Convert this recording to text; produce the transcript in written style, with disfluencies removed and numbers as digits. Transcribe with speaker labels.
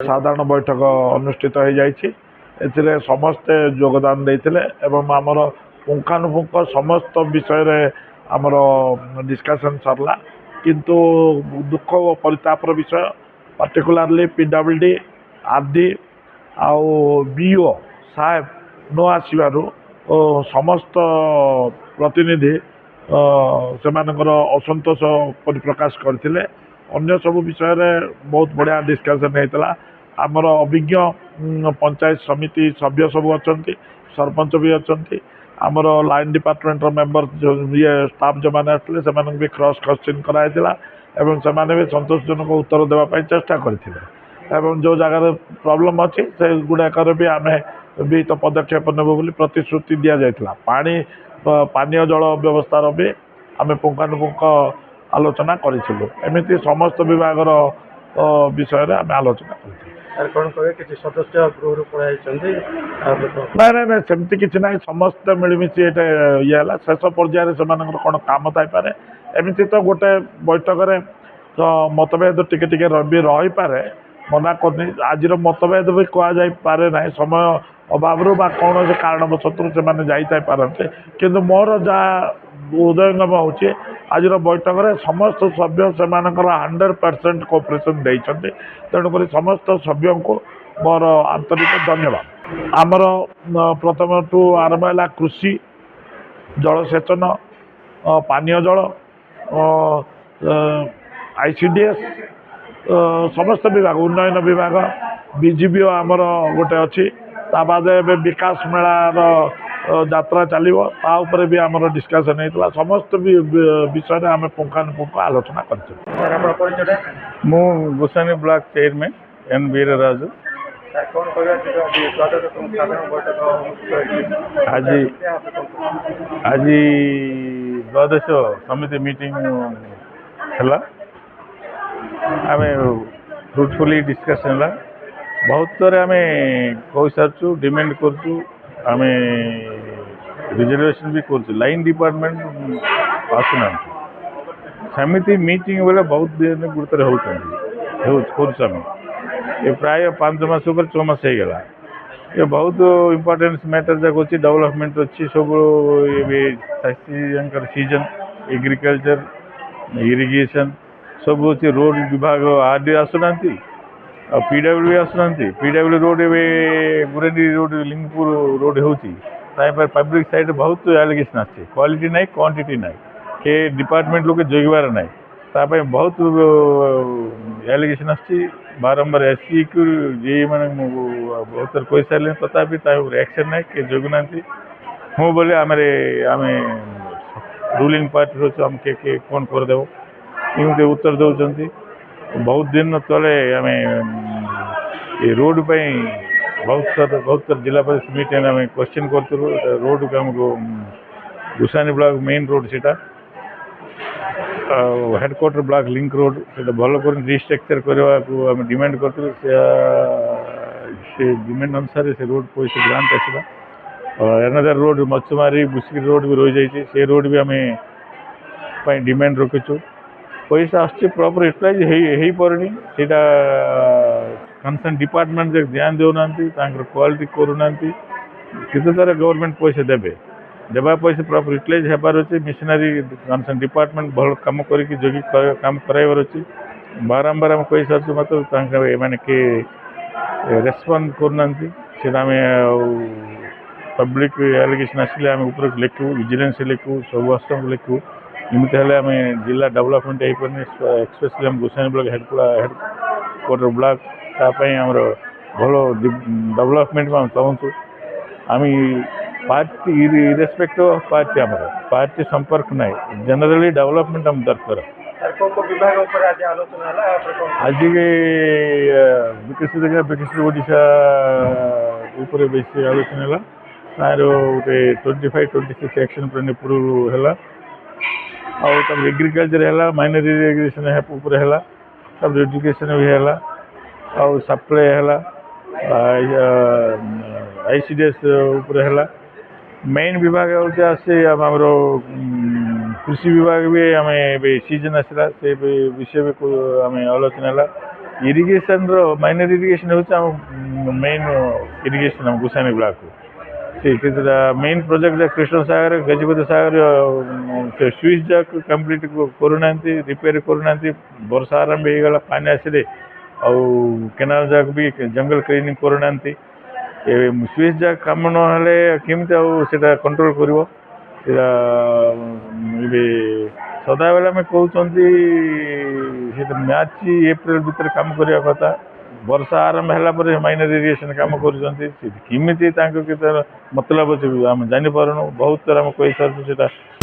Speaker 1: साधारण बैठक अनुष्ठित हो जाइए समस्ते योगदान देते एवं आमर पुंखानुपुंख समस्त विषय आमर डिस्कसन सरला किंतु दुख और परितापर विषय पर्टिकुलारली पीडब्ल्यूडी आरडी आउ बीओ साहेब न आसबार समस्त प्रतिनिधि से असंतोष प्रकाश करते अन्य सब विषय बहुत बढ़िया डिस्कसन होता आमर अभिज्ञ पंचायत समिति सभ्य सब अच्छा सरपंच भी अच्छा आमर लाइन डिपार्टमेंट मेंबर जो ये स्टाफ जो मैंने आते से भी क्रॉस क्वेश्चन कराइला एवं से भी संतोषजनक उत्तर देवाई चेष्टा करते जो जगार प्रॉब्लम अच्छी से गुड़ाक भी आम भी तो पदक्षेप नेब बोली प्रतिश्रुति दि जाता पानी पानीय जल व्यवस्थार भी आम पुंखानुपुंख आलोचना करूँ एमती समस्त विभाग विषय आम आलोचना ना सेमती किसी ना समस्त मिलमिशी ये शेष पर्यायर से कौन काम थाईपे एमती तो गोटे बैठक मतभेद टिके भी रही पारे मना करनी आज मतभेद भी कहुपे ना समय अभाव कौन से कारणवश से जापारते कि मोर जहाँ उदयंगम हो आज बैठक में समस्त सभ्य से 100% कोऑपरेशन देते तेणुक समस्त सभ्यों को मोर आंतरिक धन्यवाद आमर प्रथम टू आरंभ है कृषि जलसेचन पानीय जल आईसीडीएस समस्त विभाग उन्नयन विभाग बीजीपी आमर गोटे अच्छी बाद विकास मेलार यात्रा चलो तापर भी आम डिस्कसन होता समस्त विषय आम पुंखानुपुंख आलोचना कर
Speaker 2: मु गोसानी ब्लॉक चेयरमैन एन वीरराजु आज आज द्वादश समिति मीटिंग है आम फ्रुटफुली डिस्कसन है बहुत थर आम कही सारू डिमांड करूँ आम रिजर्वेशन भी कर लाइन डिपार्टमेंट आसुना समिति मीटिंग बेले बहुत दिन गुरुतर होम ये प्राय 5 मास 6 मास हो गला ये बहुत इम्पोर्टेंस मैटर जाक अच्छी डेवलपमेंट अच्छी सब सीजन एग्रीकल्चर इरिगेशन सब अच्छी रोड विभाग आरडी आसुना पीडब्ल्यू आसुना PW road Gurandi road Lingpur road होती पब्लिक साइड बहुत एलिगेशन आछे क्वालिटी ना क्वांटिटी ना के डिपार्टमेंट लोग जगवार ना तापाई बहुत एलिगेशन आछी बारंबार एससी को जे मैंने बहुत थर कही सारे तथापि एक्शन ना के जगुना हूँ बोले आम रूलिंग पार्टी रोच आम के कौन करदेव एमती उत्तर दौरान बहुत दिन तले आम ये रोड पर बहुत थर जिला परिषद मीटिंग आम क्वेश्चन करूँ रोड को आमको गुसानी ब्लॉक मेन रोड से हेडक्वार्टर ब्लॉक लिंक रोड से भल कर रिस्ट्रक्चर करने को आम डिमांड करूँ से डिमांड अनुसार से रोड पैसा ग्रांट आसला और एनदर रोड मच्छमारी बुसकी रोड भी रही जाइए से रोड भी आम डिमांड रखीचु पैसा आस प्रॉपर यूटिलाइज हो पारनी सीटा कंसर्न डिपार्टमेंट ध्यान देना क्वालिटी करूना कितने तार गवर्नमेंट पैसा देवे देवा पैसा प्रॉपर यूटिलाइज होबार अच्छे मिशनरी कंसर्न डिपार्टमेंट भल कम करके जगि काम कराइबार अच्छे बारंबार आम कही सारी मतलब मैंने के रेस्पॉन्ड करना आम पब्लिक एलिगेशन आसिले आम ऊपर लिखू विजिलेंस लिखू सब आसम लिखू एमती हेल्ले आम जिला डेवलपमेंट हो पारे एक्सपेशली आम गोसानी ब्लॉक हेडक्वार्टर ब्लॉक तापाई आमर भल डेवलपमेंट में चाहूँ आम पार्टी इरेस्पेक्टिव ऑफ पार्टी आम पार्टी संपर्क ना जनरली डेवलपमेंट आम दरकार आज विकसित ओडिशा ऊपर बेसी आलोचना है तार गोटे 25-26 एक्शन प्लान अप्रूवल है आउ एग्रीकल्चर है माइनर इरिगेशन है एजुकेशन भी है आउ सप्लाई है आईसीडीएस ऊपर है मेन विभाग होते आसे आमर कृषि विभाग भी आम सीजन आसला से विषय भी आम आलोचना है इरिगेशन माइनर इरिगेशन हूँ main irrigation Gosani block main project Krishna Sagar Gajapati Sagar से स्विच जाक कंप्लीट करूना रिपेयर करूना वर्षा आरंभ हो गला पानी आसिले केनाल जाक भी जंगल क्लीनिंग करूना स्विच जाक कम ना केमती कंट्रोल कर सदा बेला आम कहते मार्च एप्रिल भितर काम करने कथा वर्षा आरंभ है माइनर इरिगेशन काम करमती मतलब अच्छे आम जापार बहुत थर आम कही सारी